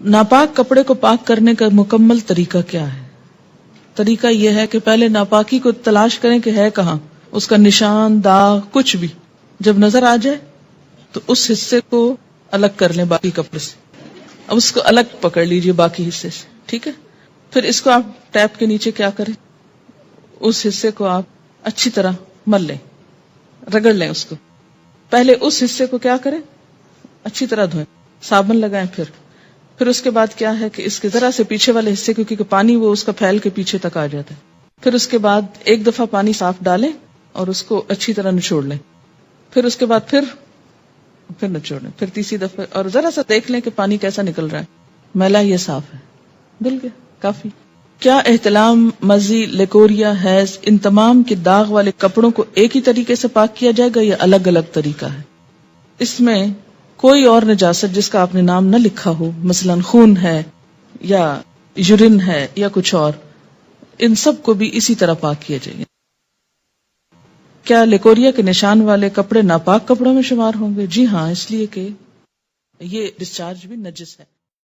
ناپاک کپڑے کو پاک کرنے کا مکمل طریقہ کیا ہے؟ طریقہ یہ ہے کہ پہلے ناپاکی کو تلاش کریں کہ ہے کہاں، اس کا نشان، داغ، کچھ بھی جب نظر آ جائے تو اس حصے کو الگ کر لیں باقی کپڑے سے. اب اس کو الگ پکڑ لیجئے باقی حصے سے، ٹھیک ہے. پھر اس کو آپ ٹیپ کے نیچے کیا کریں، اس حصے کو آپ اچھی طرح مل لیں، رگڑ لیں اس کو. پہلے اس حصے کو کیا کریں، اچھی طرح دھوئیں، صابن لگائیں. پھر اس کے بعد کیا ہے کہ اس کے ذرا سے پیچھے والے حصے، کیونکہ پانی وہ اس کا پھیل کے پیچھے تک آ جاتا ہے. پھر اس کے بعد ایک دفعہ پانی صاف ڈالیں اور اس کو اچھی طرح نچوڑ لیں. پھر اس کے بعد پھر نچوڑ لیں، پھر تیسری دفعہ، اور ذرا سا دیکھ لیں کہ پانی کیسا نکل رہا ہے، میلا یہ صاف ہے، دھل گیا کافی. کیا احتلام، مزی، لیکوریا، حیض، ان تمام کے داغ والے کپڑوں کو ایک ہی طریقے سے پاک کیا جائے گا یا الگ الگ طریقہ ہے؟ اس میں کوئی اور نجاست جس کا آپ نے نام نہ لکھا ہو، مثلا خون ہے یا یورین ہے یا کچھ اور، ان سب کو بھی اسی طرح پاک کیا جائے. کیا لیکوریا کے نشان والے کپڑے ناپاک کپڑوں میں شمار ہوں گے؟ جی ہاں، اس لیے کہ یہ ڈسچارج بھی نجس ہے.